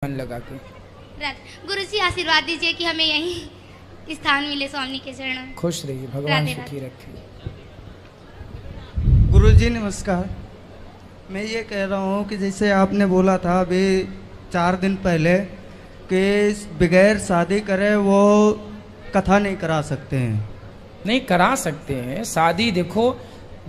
मन लगा के। गुरु जी आशीर्वाद दीजिए कि हमें यही स्थान मिले स्वामी के चरणों में। खुश रहिए, भगवान सुखी रखे। गुरु जी नमस्कार। मैं ये कह रहा हूँ कि जैसे आपने बोला था अभी 4 दिन पहले कि बगैर शादी करे वो कथा नहीं करा सकते हैं। नहीं करा सकते हैं शादी। देखो,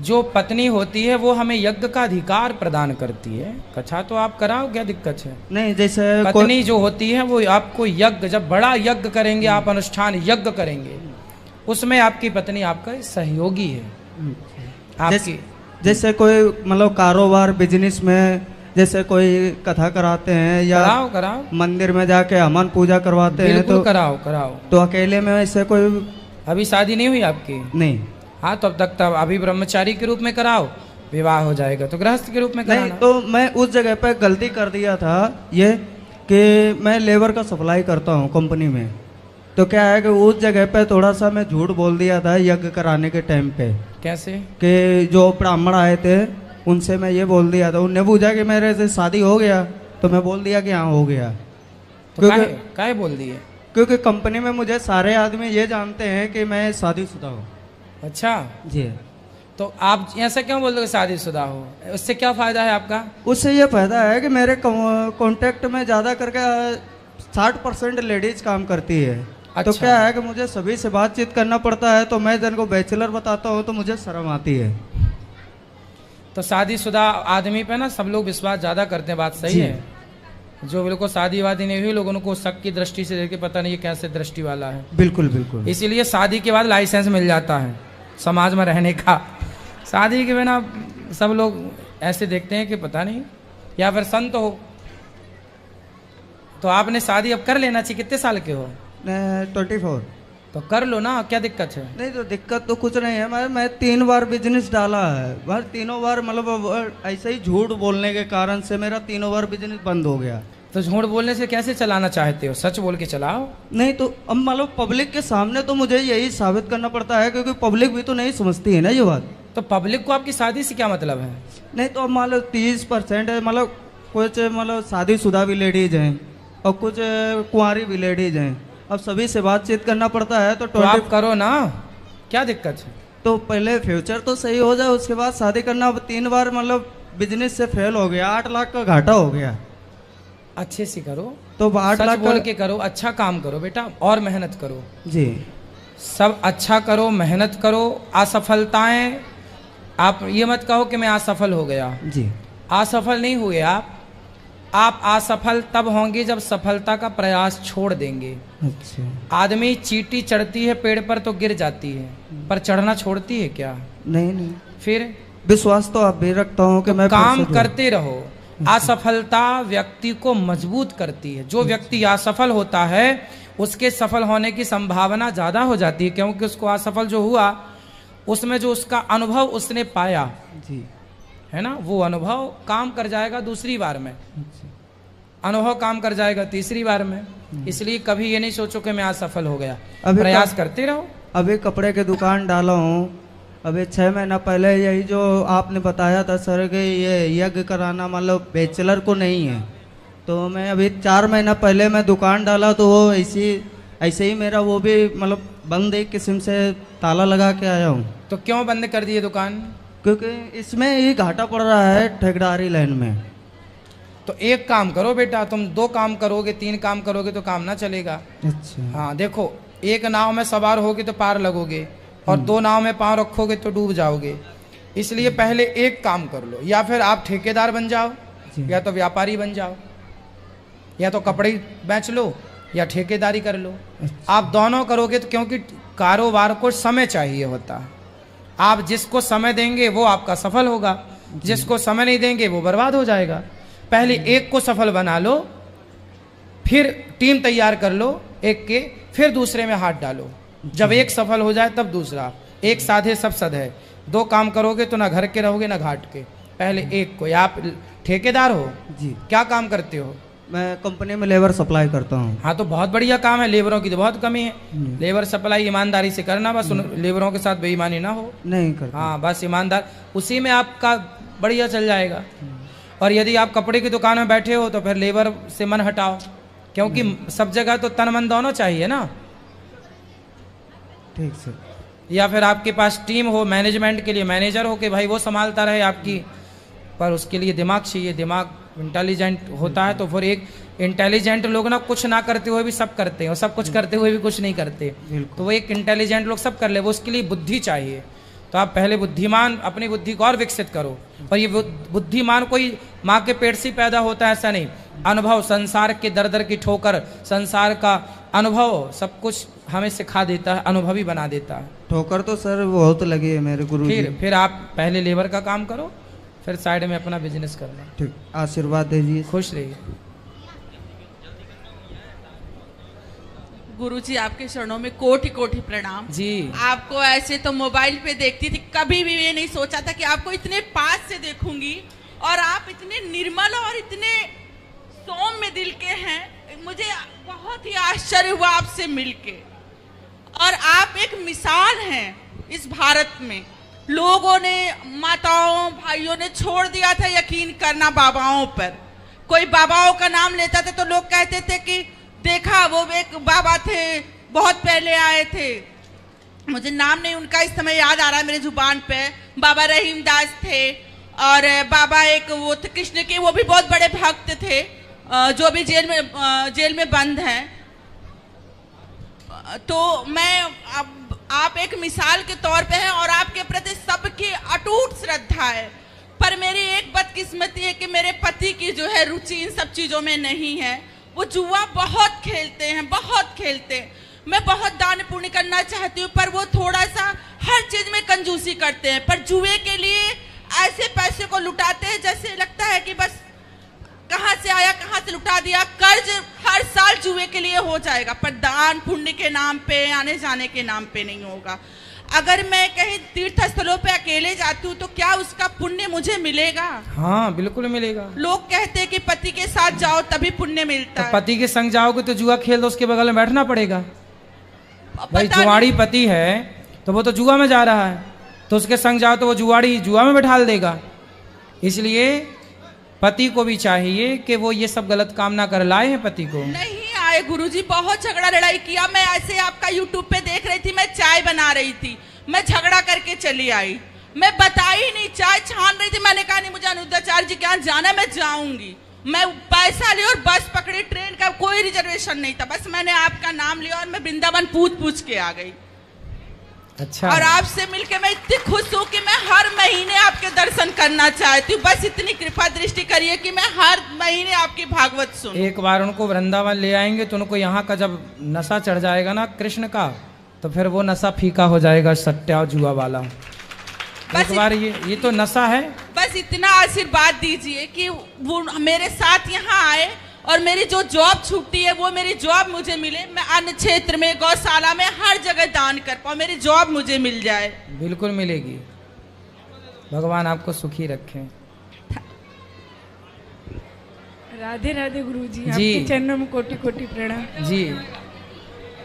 जो पत्नी होती है वो हमें यज्ञ का अधिकार प्रदान करती है। कथा तो आप कराओ, क्या दिक्कत है? नहीं, जैसे पत्नी जो होती है वो आपको यज्ञ, जब बड़ा यज्ञ करेंगे आप, अनुष्ठान यज्ञ करेंगे, उसमें आपकी पत्नी आपका सहयोगी है। आपकी जैसे कोई मतलब कारोबार बिजनेस में जैसे कोई कथा कराते हैं या कराओ मंदिर में जाके हवन पूजा करवाते हैं तो कराओ। तो अकेले में ऐसे कोई अभी शादी नहीं हुई आपकी? नहीं। हाँ, तो अब तक अभी ब्रह्मचारी के रूप में कराओ, विवाह हो जाएगा तो गृहस्थ के रूप में कराना। नहीं, तो मैं उस जगह पे गलती कर दिया था ये कि मैं लेबर का सप्लाई करता हूँ कंपनी में। तो क्या है कि उस जगह पे थोड़ा सा मैं झूठ बोल दिया था यज्ञ कराने के टाइम पे। कैसे? कि जो ब्राह्मण आए थे उनसे मैं ये बोल दिया था, उनने पूछा कि मेरे से शादी हो गया, तो मैं बोल दिया कि हाँ हो गया। तो काहे बोल दिए? क्योंकि कंपनी में मुझे सारे आदमी ये जानते हैं कि मैं शादीशुदा हूँ। अच्छा जी। तो आप ऐसा क्यों बोल रहे हो शादीशुदा हो? उससे क्या फायदा है आपका? उससे ये फायदा है कि मेरे कॉन्टेक्ट में ज़्यादा करके 60% लेडीज काम करती है। अच्छा। तो क्या है कि मुझे सभी से बातचीत करना पड़ता है, तो मैं जिनको बैचलर बताता हूँ तो मुझे शर्म आती है। तो शादीशुदा आदमी पे ना सब लोग विश्वास ज़्यादा करते हैं, बात सही है। जो बिल्कुल शादी वादी नहीं हुई, लोगों को शक की दृष्टि से देख के पता नहीं ये कैसे दृष्टि वाला है। बिल्कुल बिल्कुल। इसीलिए शादी के बाद लाइसेंस मिल जाता है समाज में रहने का। शादी के बिना सब लोग ऐसे देखते हैं कि पता नहीं, या फिर संत हो। तो आपने शादी अब कर लेना चाहिए। कितने साल के हो? 24। तो कर लो ना, क्या दिक्कत है? नहीं, तो दिक्कत तो कुछ नहीं है। मैं 3 बार बिजनेस डाला है, बार तीनों बार मतलब ऐसे ही झूठ बोलने के कारण से मेरा 3 बार बिजनेस बंद हो गया। तो झूठ बोलने से कैसे चलाना चाहते हो? सच बोल के चलाओ। नहीं, तो अब मतलब पब्लिक के सामने तो मुझे यही साबित करना पड़ता है, क्योंकि पब्लिक भी तो नहीं समझती है ना ये बात। तो पब्लिक को आपकी शादी से क्या मतलब है? नहीं, तो अब मान लो 30% है, मतलब कुछ मतलब शादीशुदा भी लेडीज हैं और कुछ कुंवारी भी लेडीज हैं। अब सभी से बातचीत करना पड़ता है। तो आप करो ना, क्या दिक्कत है? तो पहले फ्यूचर तो सही हो जाए, उसके बाद शादी करना। अब 3 बार मतलब बिजनेस से फेल हो गया, 8 लाख का घाटा हो गया। अच्छे से करो, तो 8 लाख बोल के करो, अच्छा काम करो बेटा, और मेहनत करो जी। सब अच्छा करो, मेहनत करो। असफलताएं, आप ये मत कहो कि मैं असफल हो गया जी। असफल नहीं हुए आप असफल तब होंगे जब सफलता का प्रयास छोड़ देंगे। अच्छा। आदमी चींटी चढ़ती है पेड़ पर तो गिर जाती है, पर चढ़ना छोड़ती है क्या? नहीं। फिर विश्वास तो आप भी रखता हूँ कि मैं काम करते रहो। असफलता व्यक्ति को मजबूत करती है। जो व्यक्ति असफल होता है उसके सफल होने की संभावना ज्यादा हो जाती है, क्योंकि उसको असफल जो हुआ उसमें जो उसका अनुभव उसने पाया जी, है ना, वो अनुभव काम कर जाएगा दूसरी बार में। अनुभव काम कर जाएगा तीसरी बार में। इसलिए कभी ये नहीं सोचो कि मैं असफल हो गया, प्रयास करते रहो। अभी कपड़े की दुकान डाला हूँ। अभी 6 महीना पहले यही जो आपने बताया था सर कि ये यज्ञ कराना मतलब बैचलर को नहीं है, तो मैं अभी 4 महीना पहले मैं दुकान डाला तो वो ऐसे ही मेरा वो भी मतलब बंद एक किस्म से ताला लगा के आया हूँ। तो क्यों बंद कर दिए दुकान? क्योंकि इसमें ही घाटा पड़ रहा है ठेकेदारी लाइन में। तो एक काम करो बेटा, तुम 2 काम करोगे, 3 काम करोगे तो काम ना चलेगा। अच्छा। हाँ देखो, एक नाव में सवार होगे तो पार लगोगे, और 2 नाव में पाँव रखोगे तो डूब जाओगे। इसलिए पहले एक काम कर लो, या फिर आप ठेकेदार बन जाओ, या तो व्यापारी बन जाओ, या तो कपड़े बेच लो, या ठेकेदारी कर लो। अच्छा। आप दोनों करोगे तो, क्योंकि कारोबार को समय चाहिए होता है। आप जिसको समय देंगे वो आपका सफल होगा, जिसको समय नहीं देंगे वो बर्बाद हो जाएगा। पहले एक को सफल बना लो, फिर टीम तैयार कर लो एक के, फिर दूसरे में हाथ डालो। जब एक सफल हो जाए तब दूसरा। एक साधे सब सध है। 2 काम करोगे तो ना घर के रहोगे ना घाट के। पहले एक को। आप ठेकेदार हो जी? क्या काम करते हो? मैं कंपनी में लेबर सप्लाई करता हूँ। हाँ, तो बहुत बढ़िया काम है। लेबरों की तो बहुत कमी है। लेबर सप्लाई ईमानदारी से करना, बस लेबरों के साथ बेईमानी ना हो। नहीं करता। हाँ, बस ईमानदार, उसी में आपका बढ़िया चल जाएगा। और यदि आप कपड़े की दुकान में बैठे हो तो फिर लेबर से मन हटाओ, क्योंकि सब जगह तो तन मन दोनों चाहिए ना। ठीक सर। या फिर आपके पास टीम हो मैनेजमेंट के लिए, मैनेजर हो कि भाई वो संभालता रहे आपकी, पर उसके लिए दिमाग चाहिए, दिमाग इंटेलिजेंट होता है। तो फिर एक इंटेलिजेंट लोग ना कुछ ना करते हुए भी सब करते हैं और सब कुछ करते हुए भी कुछ नहीं करते, तो वो एक इंटेलिजेंट लोग सब कर ले, वो उसके लिए बुद्धि चाहिए। तो आप पहले बुद्धिमान, अपनी बुद्धि को और विकसित करो। और ये बुद्धिमान कोई माँ के पेट से पैदा होता है ऐसा नहीं, अनुभव, संसार के दर दर की ठोकर, संसार का अनुभव सब कुछ हमें सिखा देता है, अनुभवी बना देता है। ठोकर तो सर बहुत लगी है मेरे गुरु जी। फिर आप पहले लेबर का काम करो, फिर साइड में अपना बिजनेस करना। ठीक, आशीर्वाद दीजिए। खुश रहिए। गुरुजी आपके चरणों में कोटि कोटि प्रणाम जी। आपको ऐसे तो मोबाइल पे देखती थी, कभी भी ये नहीं सोचा था कि आपको इतने पास से देखूंगी, और आप इतने निर्मल और इतने सौम्य दिल के हैं। मुझे बहुत ही आश्चर्य हुआ आपसे मिलके, और आप एक मिसाल हैं इस भारत में। लोगों ने, माताओं भाइयों ने छोड़ दिया था यकीन करना बाबाओं पर। कोई बाबाओं का नाम लेता था तो लोग कहते थे कि देखा वो एक बाबा थे, बहुत पहले आए थे, मुझे नाम नहीं उनका इस समय याद आ रहा है मेरे जुबान पे, बाबा रहीम दास थे, और बाबा एक वो थे कृष्ण के, वो भी बहुत बड़े भक्त थे, जो भी जेल में बंद हैं। तो मैं आप एक मिसाल के तौर पे हैं, और आपके प्रति सबकी अटूट श्रद्धा है। पर मेरी एक बदकिस्मती है कि मेरे पति की जो है रुचि इन सब चीज़ों में नहीं है। वो जुआ बहुत खेलते हैं, बहुत खेलते हैं। मैं बहुत दान पुण्य करना चाहती हूँ, पर वो थोड़ा सा हर चीज़ में कंजूसी करते हैं। पर जुए के लिए ऐसे पैसे को लुटाते हैं जैसे लगता है कि बस कहाँ से आया कहाँ से लुटा दिया। कर्ज हर साल जुए के लिए हो जाएगा, पर दान पुण्य के नाम पे, आने जाने के नाम पे नहीं होगा। अगर मैं कहीं तीर्थ स्थलों पे अकेले जाती हूँ तो क्या उसका पुण्य मुझे मिलेगा? हाँ बिल्कुल मिलेगा। लोग कहते हैं कि पति के साथ जाओ तभी पुण्य मिलता है। पति के संग जाओगे तो जुआ खेल दो, उसके बगल में बैठना पड़ेगा। भाई जुआड़ी पति है तो वो तो जुआ में जा रहा है, तो उसके संग जाओ तो वो जुआड़ी जुआ में बैठा देगा। इसलिए पति को भी चाहिए कि वो ये सब गलत काम ना कर। लाए हैं पति को? नहीं आए गुरुजी, बहुत झगड़ा लड़ाई किया। मैं ऐसे आपका यूट्यूब पे देख रही थी, मैं चाय बना रही थी, मैं झगड़ा करके चली आई। मैं बताई नहीं, चाय छान रही थी। मैंने कहा नहीं मुझे अनुद्धाचार्य जी के यहाँ जाना है, मैं जाऊंगी। मैं पैसा ली और बस पकड़ी, ट्रेन का कोई रिजर्वेशन नहीं था, बस मैंने आपका नाम लिया और मैं वृंदावन पूछ के आ गई। अच्छा। और आपसे मिलके मैं इतनी खुश हूँ कि मैं हर महीने आपके दर्शन करना चाहती हूँ। बस इतनी कृपा दृष्टि करिए कि मैं हर महीने आपकी भागवत सुनूं। एक बार उनको वृंदावन ले आएंगे तो उनको यहाँ का जब नशा चढ़ जाएगा ना कृष्ण का, तो फिर वो नशा फीका हो जाएगा, सट्टा जुआ वाला। एक बार ये तो नशा है। बस इतना आशीर्वाद दीजिए कि वो मेरे साथ यहाँ आए और मेरी जो जॉब छूटी है वो मेरी जॉब मुझे मिले। मैं अन्य क्षेत्र में, गौशाला में, हर जगह दान कर पाऊँ, मेरी जॉब मुझे मिल जाए। बिल्कुल मिलेगी। भगवान आपको सुखी रखें। राधे राधे गुरुजी, आपके चरणों में कोटि कोटि प्रणाम जी।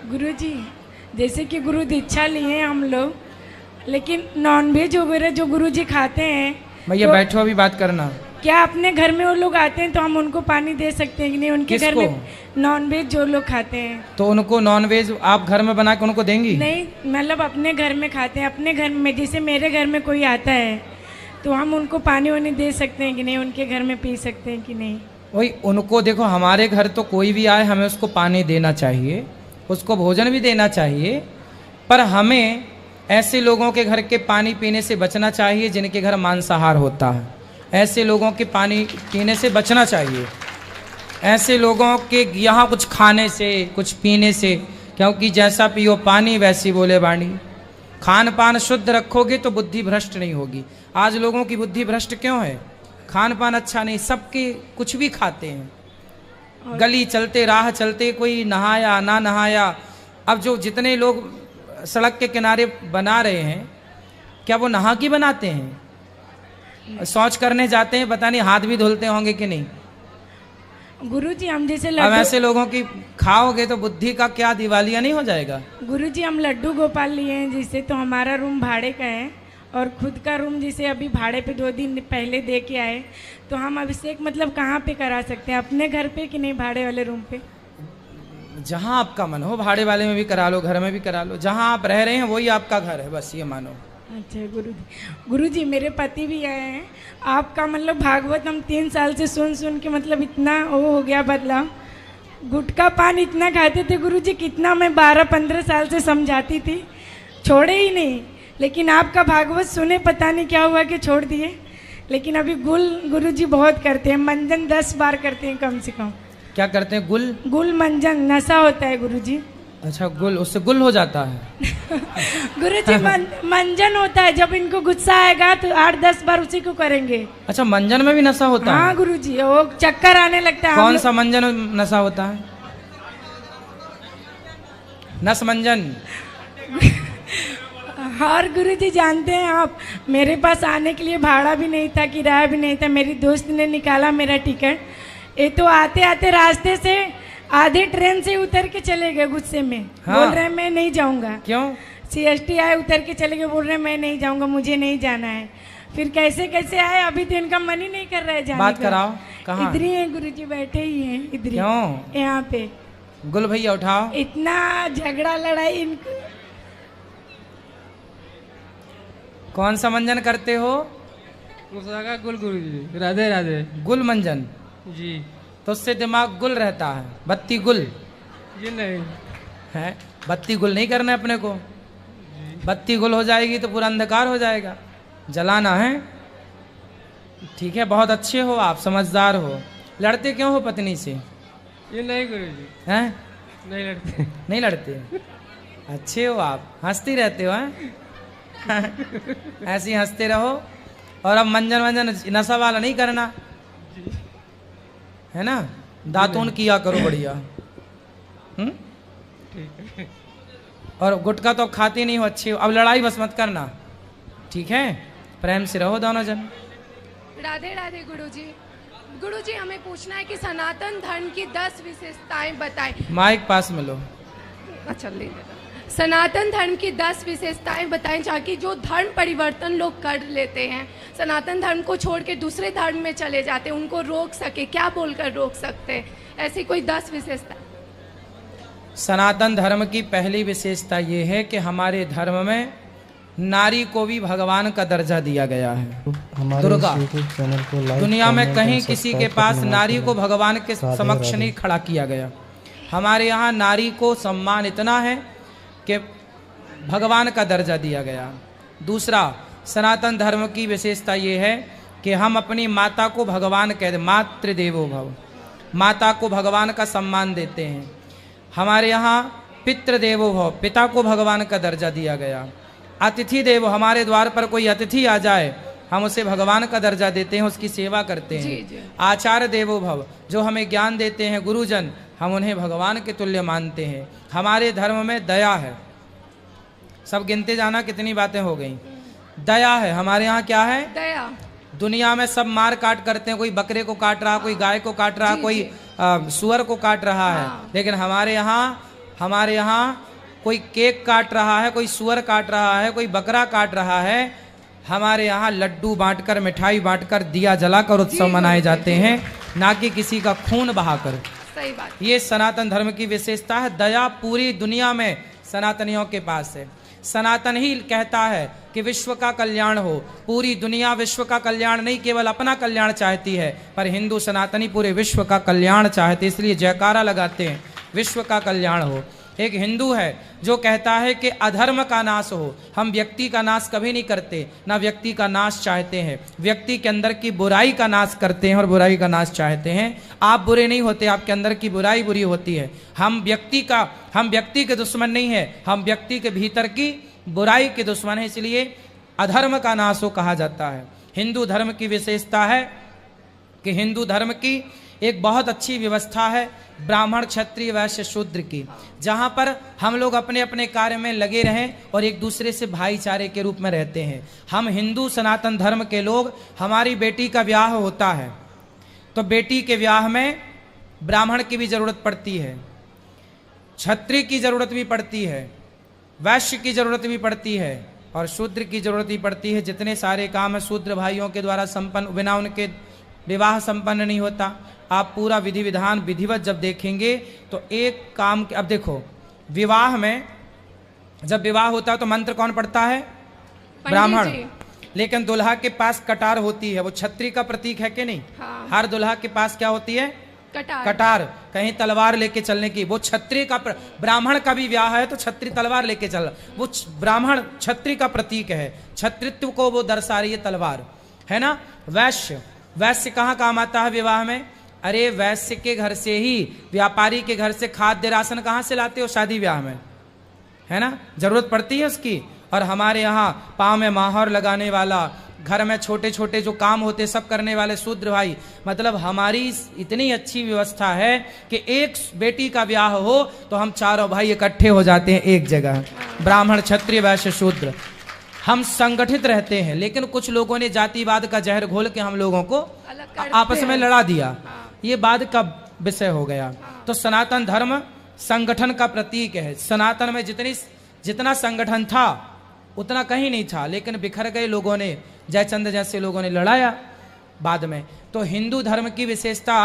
गुरुजी, जैसे कि गुरु दीक्षा लिए हम लोग, लेकिन नॉनवेज वगैरह जो गुरुजी खाते हैं, भैया तो बैठो अभी बात करना। क्या अपने घर में वो लोग आते हैं तो हम उनको पानी दे सकते हैं कि नहीं? उनके घर में नॉनवेज जो लोग खाते हैं तो उनको नॉनवेज आप घर में बना के उनको देंगी? नहीं, मतलब अपने घर में खाते हैं, अपने घर में। जैसे मेरे घर में कोई आता है तो हम उनको पानी वानी दे सकते हैं कि नहीं? उनके घर में पी सकते हैं कि नहीं? वही उनको देखो, हमारे घर तो कोई भी आए हमें उसको पानी देना चाहिए, उसको भोजन भी देना चाहिए, पर हमें ऐसे लोगों के घर के पानी पीने से बचना चाहिए जिनके घर मांसाहार होता है। ऐसे लोगों के पानी पीने से बचना चाहिए, ऐसे लोगों के यहाँ कुछ खाने से कुछ पीने से, क्योंकि जैसा पियो पानी वैसी बोले वाणी। खान पान शुद्ध रखोगे तो बुद्धि भ्रष्ट नहीं होगी। आज लोगों की बुद्धि भ्रष्ट क्यों है? खान पान अच्छा नहीं, सबके कुछ भी खाते हैं। गली चलते, राह चलते, कोई नहाया ना नहाया। अब जो जितने लोग सड़क के किनारे बना रहे हैं, क्या वो नहा के बनाते हैं? शौच करने जाते हैं, पता नहीं हाथ भी धुलते होंगे कि नहीं। गुरुजी हम जैसे अब ऐसे लोगों की खाओगे तो बुद्धि का क्या दिवालिया नहीं हो जाएगा? गुरुजी हम लड्डू गोपाल लिए हैं जिससे, तो हमारा रूम भाड़े का है और खुद का रूम जैसे अभी भाड़े पे 2 दिन पहले दे के आए, तो हम अभिषेक मतलब कहाँ पे करा सकते हैं, अपने घर पे कि नहीं भाड़े वाले रूम पे? जहाँ आपका मन हो, भाड़े वाले में भी करा लो, घर में भी करा लो, जहाँ आप रह रहे हैं वही आपका घर है, बस ये मानो। अच्छा गुरुजी मेरे पति भी आए हैं। आपका मतलब भागवत हम 3 साल से सुन के मतलब इतना वो हो गया बदलाव। गुटखा पान इतना खाते थे गुरुजी, कितना मैं 12-15 साल से समझाती थी, छोड़े ही नहीं। लेकिन आपका भागवत सुने पता नहीं क्या हुआ कि छोड़ दिए। लेकिन अभी गुल गुरुजी बहुत करते हैं, मंजन 10 बार करते हैं कम से कम। क्या करते हैं? गुल मंजन नशा होता है गुरुजी। अच्छा, गुल, उससे गुल हो जाता है? गुरुजी मंजन होता है, जब इनको गुस्सा आएगा तो 8-10 बार उसी को करेंगे। अच्छा, मंजन में भी नशा होता है? हाँ गुरुजी, वो चक्कर आने लगता है। कौन सा मंजन नशा होता है? नस मंजन। और गुरुजी जानते हैं आप, मेरे पास आने के लिए भाड़ा भी नहीं था, किराया भी नहीं था, मेरी दोस्त ने निकाला मेरा टिकट। ये तो आते आते रास्ते से आधे ट्रेन से उतर के चले गए गुस्से में। हाँ। बोल रहे मैं नहीं जाऊंगा। क्यों? CST आए, उतर के चले गए, बोल रहे मैं नहीं जाऊंगा, मुझे नहीं जाना है। फिर कैसे कैसे आए, अभी तो इनका मन ही नहीं कर रहा है जाने बात का। कराओ, कहाँ? इधर ही है गुरुजी, बैठे ही हैं इधर। क्यों? यहाँ पे। गुल भैया उठाओ। इतना झगड़ा लड़ाई इनको। कौन सा मंजन करते हो? गुल गुरुजी, राधे राधे। गुल मंजन जी। तो उससे दिमाग गुल रहता है, बत्ती गुल जी नहीं है। बत्ती गुल नहीं करना है अपने को। बत्ती गुल हो जाएगी तो पूरा अंधकार हो जाएगा, जलाना है। ठीक है, बहुत अच्छे हो आप, समझदार हो। लड़ते क्यों हो पत्नी से? ये नहीं गुरुजी। हैं? नहीं लड़ते। नहीं लड़ते? अच्छे हो आप, हंसती रहते हो हैं? ऐसे ही हंसते रहो। और अब मंजन नशा वाला नहीं करना है ना। दातून किया करो बढ़िया। ठीक है। और गुटखा तो खाते नहीं हो, अच्छे हो। अब लड़ाई बस मत करना, ठीक है? प्रेम से रहो दोनों जन। राधे राधे गुरुजी। गुरुजी हमें पूछना है कि सनातन धर्म की 10 विशेषताएं बताएं। माइक पास में लो। अच्छा ले लेना। सनातन धर्म की 10 विशेषताएं बताएं, ताकि जो धर्म परिवर्तन लोग कर लेते हैं, सनातन धर्म को छोड़ के दूसरे धर्म में चले जाते हैं, उनको रोक सके। क्या बोलकर रोक सकते हैं? ऐसी कोई 10 विशेषता। सनातन धर्म की पहली विशेषता ये है कि हमारे धर्म में नारी को भी भगवान का दर्जा दिया गया है। दुर्गा, दुनिया में कहीं किसी के पास नारी को भगवान के समक्ष नहीं खड़ा किया गया। हमारे यहाँ नारी को सम्मान इतना है कि भगवान का दर्जा दिया गया। दूसरा, सनातन धर्म की विशेषता ये है कि हम अपनी माता को भगवान कहते, मातृदेवो भव, माता को भगवान का सम्मान देते हैं। हमारे यहाँ पितृदेवो भव, पिता को भगवान का दर्जा दिया गया। अतिथि देवो, हमारे द्वार पर कोई अतिथि आ जाए हम उसे भगवान का दर्जा देते हैं, उसकी सेवा करते हैं। आचार्य देवो भव, जो हमें ज्ञान देते हैं गुरुजन, हम उन्हें भगवान के तुल्य मानते हैं। हमारे धर्म में दया है। सब गिनते जाना कितनी बातें हो गई। दया है हमारे यहाँ। क्या है? दया। दुनिया में सब मार काट करते हैं, कोई बकरे को काट रहा, कोई गाय को काट रहा, कोई सुअर को काट रहा है। लेकिन हमारे यहाँ कोई केक काट रहा है, कोई सुअर काट रहा है, कोई बकरा काट रहा है। हमारे यहाँ लड्डू बांटकर, मिठाई बांटकर, दिया जलाकर उत्सव मनाए जाते हैं, ना कि किसी का खून बहाकर। सही बात। ये सनातन धर्म की विशेषता है। दया पूरी दुनिया में सनातनियों के पास है। सनातन ही कहता है कि विश्व का कल्याण हो। पूरी दुनिया विश्व का कल्याण नहीं, केवल अपना कल्याण चाहती है, पर हिंदू सनातनी पूरे विश्व का कल्याण चाहते, इसलिए जयकारा लगाते हैं, विश्व का कल्याण हो। एक हिंदू है जो कहता है कि अधर्म का नाश हो। हम व्यक्ति का नाश कभी नहीं करते, ना व्यक्ति का नाश चाहते हैं। व्यक्ति के अंदर की बुराई का नाश करते हैं और बुराई का नाश चाहते हैं। आप बुरे नहीं होते, आपके अंदर की बुराई बुरी होती है। हम व्यक्ति के दुश्मन नहीं है, हम व्यक्ति के भीतर की बुराई के दुश्मन है, इसलिए अधर्म का नाश हो कहा जाता है। हिंदू धर्म की विशेषता है कि हिंदू धर्म की एक बहुत अच्छी व्यवस्था है, ब्राह्मण क्षत्रिय वैश्य शूद्र की, जहाँ पर हम लोग अपने अपने कार्य में लगे रहें और एक दूसरे से भाईचारे के रूप में रहते हैं। हम हिंदू सनातन धर्म के लोग, हमारी बेटी का ब्याह होता है तो बेटी के ब्याह में ब्राह्मण की भी जरूरत पड़ती है, क्षत्रिय की जरूरत भी पड़ती है, वैश्य की जरूरत भी पड़ती है और शूद्र की जरूरत ही पड़ती है। जितने सारे काम है शूद्र भाइयों के द्वारा संपन्न, बिना उनके विवाह संपन्न नहीं होता। आप पूरा विधि विधान विधिवत जब देखेंगे तो एक काम, अब देखो विवाह में जब विवाह होता है तो मंत्र कौन पढ़ता है? ब्राह्मण। लेकिन दुल्हा के पास कटार होती है, वो छत्री का प्रतीक है कि नहीं? हाँ। हर दुल्हा के पास क्या होती है? कटार। कहीं तलवार लेके चलने की, वो छत्री का ब्राह्मण का भी ब्याह है तो छत्री तलवार लेके चल, वो ब्राह्मण छत्री का प्रतीक है, छत्रित्व को वो दर्शा रही है तलवार, है ना। वैश्य, वैश्य कहाँ काम आता है विवाह में? अरे वैश्य के घर से ही, व्यापारी के घर से खाद्य राशन कहाँ से लाते हो? शादी ब्याह में, है ना, जरूरत पड़ती है उसकी। और हमारे यहाँ पाँव में माहौर लगाने वाला, घर में छोटे छोटे जो काम होते सब करने वाले शूद्र भाई, मतलब हमारी इतनी अच्छी व्यवस्था है कि एक बेटी का ब्याह हो तो हम चारों भाई इकट्ठे हो जाते हैं एक जगह, ब्राह्मण क्षत्रिय वैश्य शूद्र, हम संगठित रहते हैं। लेकिन कुछ लोगों ने जातिवाद का जहर घोल के हम लोगों को आपस में लड़ा दिया, ये बाद का विषय हो गया। तो सनातन धर्म संगठन का प्रतीक है। सनातन में जितना संगठन था उतना कहीं नहीं था, लेकिन बिखर गए लोगों ने, जयचंद जैसे लोगों ने लड़ाया बाद में। तो हिंदू धर्म की विशेषता,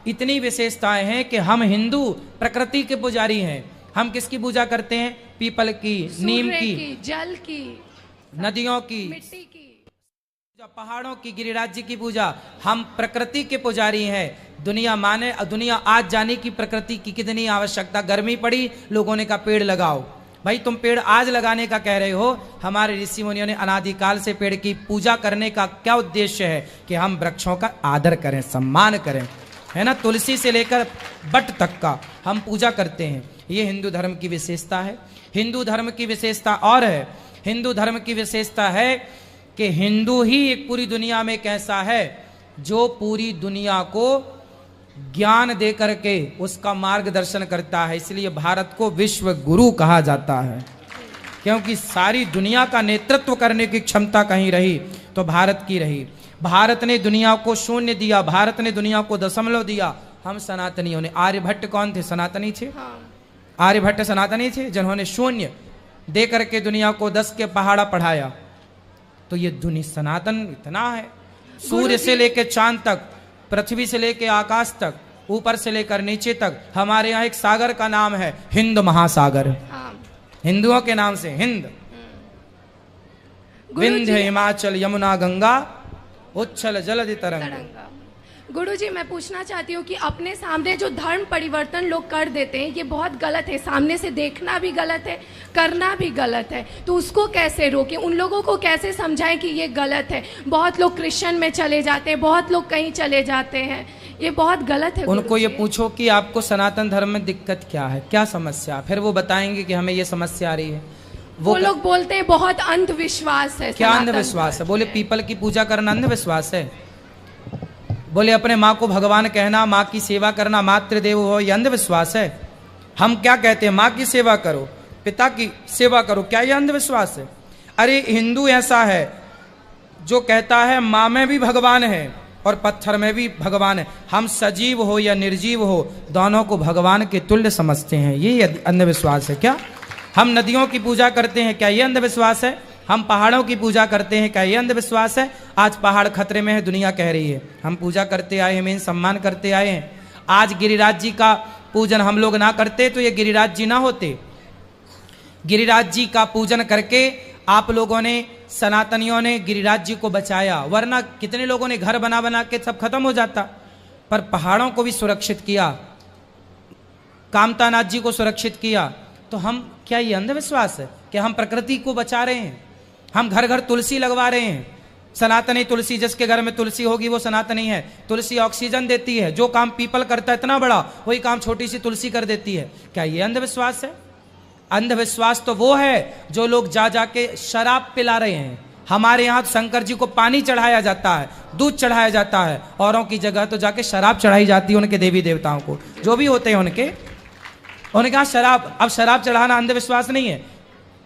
इतनी विशेषताएं हैं कि हम हिंदू प्रकृति के पुजारी हैं। हम किसकी पूजा करते हैं? पीपल की, नीम की, जल की, नदियों की, मिट्टी की, पहाड़ों की, गिरिराज जी की पूजा। हम प्रकृति के पुजारी हैं। दुनिया माने, दुनिया आज जाने की प्रकृति की कितनी आवश्यकता। गर्मी पड़ी, लोगों ने कहा पेड़ लगाओ। भाई तुम पेड़ आज लगाने का कह रहे हो, हमारे ऋषि मुनियों ने अनादिकाल से पेड़ की पूजा करने का क्या उद्देश्य है? कि हम वृक्षों का आदर करें, सम्मान करें, है ना। तुलसी से लेकर बट तक का हम पूजा करते हैं। ये हिंदू धर्म की विशेषता है। हिंदू धर्म की विशेषता और है, हिंदू धर्म की विशेषता है कि हिंदू ही एक पूरी दुनिया में कैसा है जो पूरी दुनिया को ज्ञान दे करके उसका मार्गदर्शन करता है। इसलिए भारत को विश्व गुरु कहा जाता है, क्योंकि सारी दुनिया का नेतृत्व करने की क्षमता कहीं रही तो भारत की रही। भारत ने दुनिया को शून्य दिया, भारत ने दुनिया को दशमलव दिया। हम सनातनियों ने, आर्यभट्ट कौन थे? सनातनी थे। आर्यभट्ट सनातनी थे जिन्होंने शून्य दे करके दुनिया को 10 के पहाड़ा पढ़ाया। तो ये दुनिया सनातन इतना है, सूर्य से लेकर चांद तक, पृथ्वी से लेकर आकाश तक, ऊपर से लेकर नीचे तक। हमारे यहाँ एक सागर का नाम है हिंद महासागर, हिंदुओं के नाम से हिंद। विंध्य, हिमाचल, यमुना, गंगा, उच्छल जलधि तरंग। गुरुजी मैं पूछना चाहती हूँ कि अपने सामने जो धर्म परिवर्तन लोग कर देते हैं ये बहुत गलत है। सामने से देखना भी गलत है, करना भी गलत है, तो उसको कैसे रोकें? उन लोगों को कैसे समझाएं कि ये गलत है? बहुत लोग क्रिश्चियन में चले जाते हैं, बहुत लोग कहीं चले जाते हैं, ये बहुत गलत है। उनको ये पूछो कि आपको सनातन धर्म में दिक्कत क्या है, क्या समस्या, फिर वो बताएंगे कि हमें ये समस्या आ रही है। वो लोग बोलते हैं बहुत अंधविश्वास है। क्या अंधविश्वास है? बोले पीपल की पूजा करना अंधविश्वास है? बोले अपने माँ को भगवान कहना, माँ की सेवा करना, मातृदेव हो, ये अंधविश्वास है? हम क्या कहते हैं? माँ की सेवा करो, पिता की सेवा करो, क्या ये अंधविश्वास है? अरे हिंदू ऐसा है जो कहता है माँ में भी भगवान है और पत्थर में भी भगवान है। हम सजीव हो या निर्जीव हो दोनों को भगवान के तुल्य समझते हैं। ये अंधविश्वास है क्या? हम नदियों की पूजा करते हैं, क्या ये अंधविश्वास है? हम पहाड़ों की पूजा करते हैं, क्या ये अंधविश्वास है? आज पहाड़ खतरे में है, दुनिया कह रही है, हम पूजा करते आए हैं, मेन सम्मान करते आए हैं। आज गिरिराज जी का पूजन हम लोग ना करते तो ये गिरिराज जी ना होते। गिरिराज जी का पूजन करके आप लोगों ने, सनातनियों ने गिरिराज जी को बचाया, वरना कितने लोगों ने घर बना बना के सब खत्म हो जाता। पर पहाड़ों को भी सुरक्षित किया, कामतानाथ जी को सुरक्षित किया। तो हम, क्या ये अंधविश्वास है कि हम प्रकृति को बचा रहे हैं? हम घर घर तुलसी लगवा रहे हैं, सनातनी तुलसी। जिसके घर में तुलसी होगी वो सनातनी है। तुलसी ऑक्सीजन देती है, जो काम पीपल करता है इतना बड़ा, वही काम छोटी सी तुलसी कर देती है। क्या ये अंधविश्वास है? अंधविश्वास तो वो है जो लोग जा जाके शराब पिला रहे हैं। हमारे यहाँ तो शंकर जी को पानी चढ़ाया जाता है, दूध चढ़ाया जाता है, औरों की जगह तो जाके शराब चढ़ाई जाती है उनके देवी देवताओं को, जो भी होते हैं उनके यहाँ शराब। अब शराब चढ़ाना अंधविश्वास नहीं है।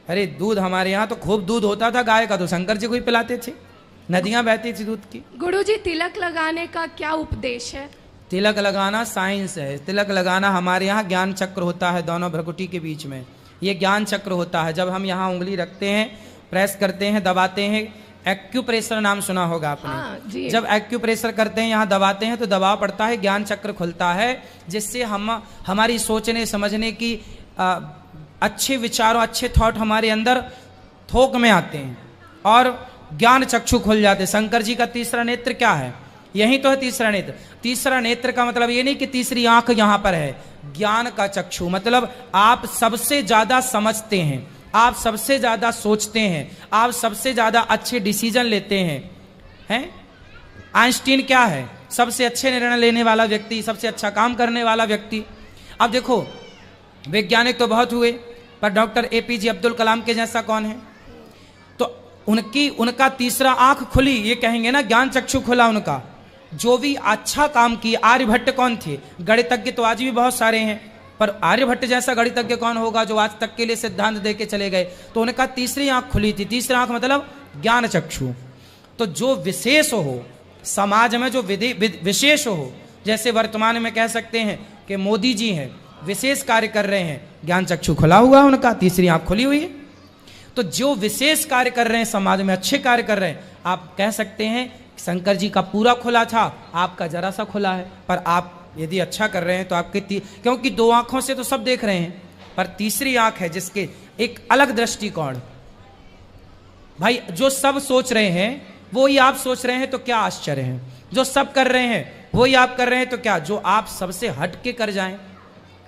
अरे दूध, हमारे यहाँ तो खूब दूध होता था गाय का, तो शंकर जी को ही पिलाते थे, नदियां बहती थी दूध की। गुरुजी तिलक लगाने का क्या उपदेश है? तिलक लगाना साइंस है। तिलक लगाना, हमारे यहाँ ज्ञान चक्र होता है दोनों भ्रकुटी के बीच में, ये ज्ञान चक्र होता है। जब हम यहाँ उंगली रखते हैं प्रेस करते हैं, दबाते हैं। एक्यूप्रेशर नाम सुना होगा हाँ, आपने। जी। जब एक्यूप्रेशर करते हैं, यहाँ दबाते हैं तो दबाव पड़ता है, ज्ञान चक्र खुलता है, जिससे हमारी सोचने समझने की अच्छे विचारों, अच्छे थॉट हमारे अंदर थोक में आते हैं और ज्ञान चक्षु खुल जाते हैं। शंकर जी का तीसरा नेत्र क्या है? यही तो है तीसरा नेत्र। तीसरा नेत्र का मतलब ये नहीं कि तीसरी आंख यहां पर है। ज्ञान का चक्षु मतलब आप सबसे ज्यादा समझते हैं, आप सबसे ज्यादा सोचते हैं, आप सबसे ज्यादा अच्छे डिसीजन लेते हैं। आइंस्टीन क्या है? सबसे अच्छे निर्णय लेने वाला व्यक्ति, सबसे अच्छा काम करने वाला व्यक्ति। अब देखो, वैज्ञानिक तो बहुत हुए, पर डॉक्टर APJ अब्दुल कलाम के जैसा कौन है? तो उनका तीसरा आंख खुली, ये कहेंगे ना, ज्ञान चक्षु खुला उनका। जो भी अच्छा काम किया, आर्यभट्ट कौन थे? गणितज्ञ तो आज भी बहुत सारे हैं, पर आर्यभट्ट जैसा गणितज्ञ कौन होगा जो आज तक के लिए सिद्धांत दे के चले गए? तो उनका तीसरी आंख खुली थी। तीसरा आंख मतलब ज्ञान चक्षु। तो जो विशेष हो समाज में, जो विशेष हो, जैसे वर्तमान में कह सकते हैं कि मोदी जी हैं, विशेष कार्य कर रहे हैं, ज्ञान चक्षु खुला हुआ, उनका तीसरी आंख खुली हुई है। तो जो विशेष कार्य कर रहे हैं समाज में, अच्छे कार्य कर रहे हैं, आप कह सकते हैं शंकर जी का पूरा खुला था, आपका जरा सा खुला है। पर आप यदि अच्छा कर रहे हैं तो आपके क्योंकि दो आंखों से तो सब देख रहे हैं, पर तीसरी आंख है जिसके एक अलग दृष्टिकोण। भाई जो सब सोच रहे हैं वो ही आप सोच रहे हैं तो क्या आश्चर्य है? जो सब कर रहे हैं वो ही आप कर रहे हैं तो क्या? जो आप सबसे हट के कर जाएं,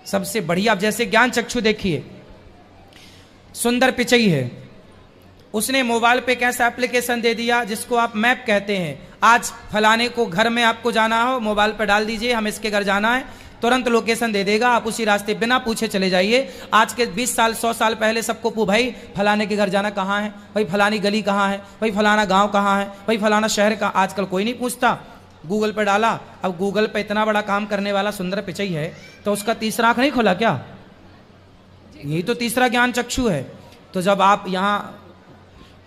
सबसे बढ़िया। अब जैसे ज्ञान चक्षु देखिए, सुंदर पिचई है, उसने मोबाइल पे कैसा एप्लीकेशन दे दिया जिसको आप मैप कहते हैं। आज फलाने को घर में आपको जाना हो, मोबाइल पर डाल दीजिए हम इसके घर जाना है, तुरंत लोकेशन दे देगा, आप उसी रास्ते बिना पूछे चले जाइए। आज के 20 साल 100 साल पहले सबको भाई फलाने के घर जाना कहाँ है, भाई फलानी गली कहाँ है, भाई फलाना गांव कहाँ है, भाई फलाना शहर का। आजकल कोई नहीं पूछता, गूगल पर डाला। अब गूगल पे इतना बड़ा काम करने वाला सुंदर पिचई है, तो उसका तीसरा आंख नहीं खोला क्या? यही तो तीसरा ज्ञान चक्षु है। तो जब आप यहाँ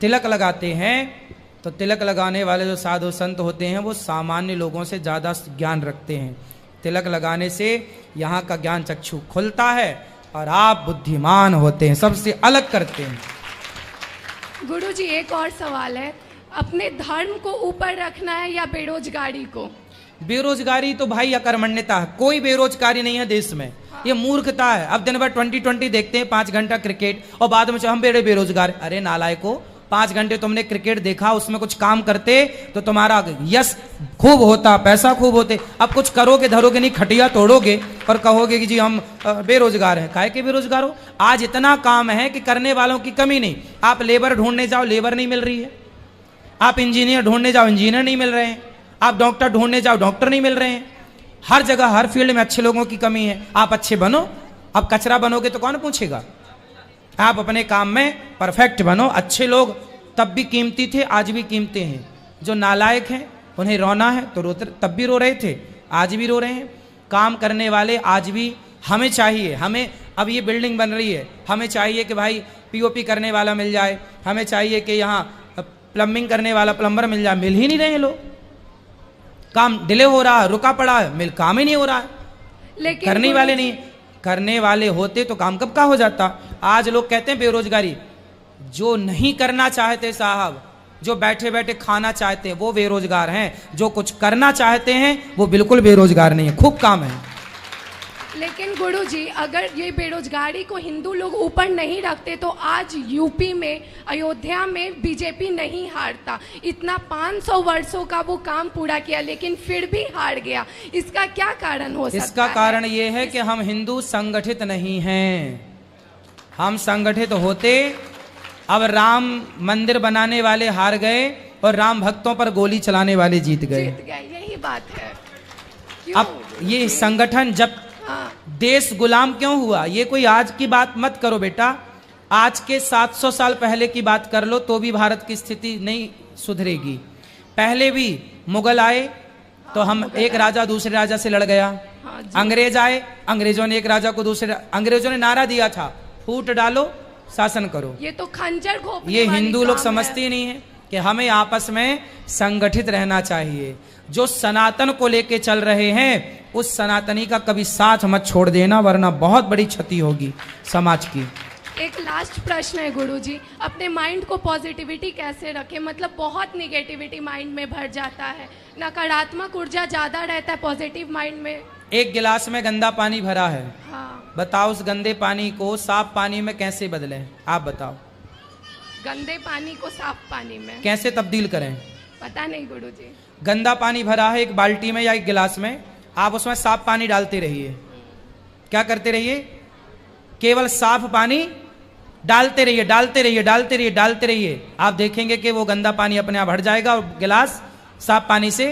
तिलक लगाते हैं, तो तिलक लगाने वाले जो साधु संत होते हैं वो सामान्य लोगों से ज़्यादा ज्ञान रखते हैं। तिलक लगाने से यहाँ का ज्ञान चक्षु खुलता है और आप बुद्धिमान होते हैं, सबसे अलग करते हैं। गुरुजी एक और सवाल है, अपने धर्म को ऊपर रखना है या बेरोजगारी को? बेरोजगारी तो भाई अकर्मण्यता है, कोई बेरोजगारी नहीं है देश में, ये मूर्खता है। अब दिन भर 2020 देखते हैं, 5 घंटा क्रिकेट, और बाद में हम बड़े बेरोजगार। अरे नालायको, 5 घंटे तुमने क्रिकेट देखा, उसमें कुछ काम करते तो तुम्हारा यश खूब होता, पैसा खूब होते। अब कुछ करोगे धरोगे नहीं, खटिया तोड़ोगे और कहोगे कि जी हम बेरोजगार हैं। काहे के बेरोजगार हो? आज इतना काम है कि करने वालों की कमी नहीं। आप लेबर ढूंढने जाओ, लेबर नहीं मिल रही है। आप इंजीनियर ढूंढने जाओ, इंजीनियर नहीं मिल रहे हैं। आप डॉक्टर ढूंढने जाओ, डॉक्टर नहीं मिल रहे हैं। हर जगह हर फील्ड में अच्छे लोगों की कमी है। आप अच्छे बनो, अब कचरा बनोगे तो कौन पूछेगा? आप अपने काम में परफेक्ट बनो। अच्छे लोग तब भी कीमती थे, आज भी कीमती हैं। जो नालायक हैं उन्हें रोना है तो रोते, तब भी रो रहे थे, आज भी रो रहे हैं। काम करने वाले आज भी हमें चाहिए। हमें अब ये बिल्डिंग बन रही है, हमें चाहिए कि भाई POP करने वाला मिल जाए, हमें चाहिए कि यहाँ प्लम्बिंग करने वाला प्लम्बर मिल जाए। मिल ही नहीं रहे हैं लोग, काम डिले हो रहा है, रुका पड़ा है, काम ही नहीं हो रहा है। लेकिन करने वाले नहीं, करने वाले होते तो काम कब का हो जाता। आज लोग कहते हैं बेरोजगारी, जो नहीं करना चाहते साहब, जो बैठे बैठे खाना चाहते हैं वो बेरोजगार हैं। जो कुछ करना चाहते हैं वो बिल्कुल बेरोजगार नहीं है, खूब काम है। लेकिन गुरुजी अगर ये बेरोजगारी को हिंदू लोग ऊपर नहीं रखते तो आज यूपी में, अयोध्या में बीजेपी नहीं हारता। इतना 500 वर्षों का वो काम पूरा किया लेकिन फिर भी हार गया। इसका क्या कारण हो सकता है? इसका कारण ये है कि हम हिंदू संगठित नहीं हैं। हम संगठित होते, अब राम मंदिर बनाने वाले हार गए और राम भक्तों पर गोली चलाने वाले जीत गए। यही बात है। अब ये संगठन जब देश गुलाम क्यों हुआ? ये कोई आज की बात मत करो बेटा, आज के 700 साल पहले की बात कर लो तो भी भारत की स्थिति नहीं सुधरेगी। पहले भी मुगल आए तो हम एक राजा दूसरे राजा से लड़ गया। अंग्रेज आए, अंग्रेजों ने एक राजा को दूसरे, अंग्रेजों ने नारा दिया था फूट डालो शासन करो। ये तो खंजर घोंपने ये वाली हिंदू लोग काम समझते है। नहीं है कि हमें आपस में संगठित रहना चाहिए। जो सनातन को लेके चल रहे हैं उस सनातनी का कभी साथ मत छोड़ देना, वरना बहुत बड़ी क्षति होगी समाज की। एक लास्ट प्रश्न है गुरुजी, अपने माइंड को पॉजिटिविटी कैसे रखें? मतलब बहुत निगेटिविटी माइंड में भर जाता है, नकारात्मक ऊर्जा ज़्यादा रहता है पॉजिटिव माइंड में। एक गिलास में गंदा पानी भरा है, हाँ, बताओ उस गंदे पानी को साफ पानी में कैसे बदलें? आप बताओ, गंदे पानी को साफ पानी में कैसे तब्दील करें? पता नहीं गुरुजी। गंदा पानी भरा है एक बाल्टी में या एक गिलास में, आप उसमें साफ पानी डालते रहिए। क्या करते रहिए? केवल साफ पानी डालते रहिए, डालते रहिए, डालते रहिए, डालते रहिए। आप देखेंगे कि वो गंदा पानी अपने आप हट जाएगा और गिलास साफ पानी से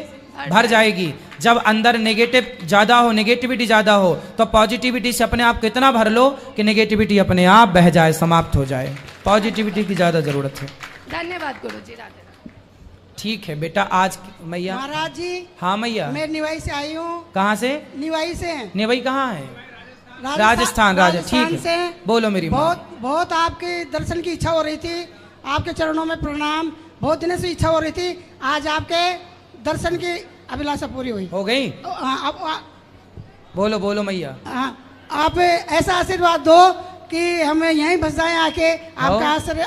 भर जाएगी। जब अंदर नेगेटिव ज्यादा हो, नेगेटिविटी ज्यादा हो, तो पॉजिटिविटी से अपने आप कितना भर लो कि नेगेटिविटी अपने आप बह जाए, समाप्त हो जाए। पॉजिटिविटी की ज्यादा जरूरत है। धन्यवाद गुरुजी। राधे। ठीक है बेटा, आज मैया। महाराज जी, हाँ मैया। मैं निवाई से आई हूँ। कहाँ से? निवाई से। निवाई कहाँ है? राजस्थान। ठीक है, बोलो मेरी माँ। बहुत आपके दर्शन की इच्छा हो रही थी, आपके चरणों में प्रणाम। बहुत दिनों से इच्छा हो रही थी, आज आपके दर्शन की अभिलाषा पूरी हुई। हो गई? बोलो बोलो मैया। आप ऐसा आशीर्वाद दो कि हमें यहीं बस जाए आके आपका आश्रय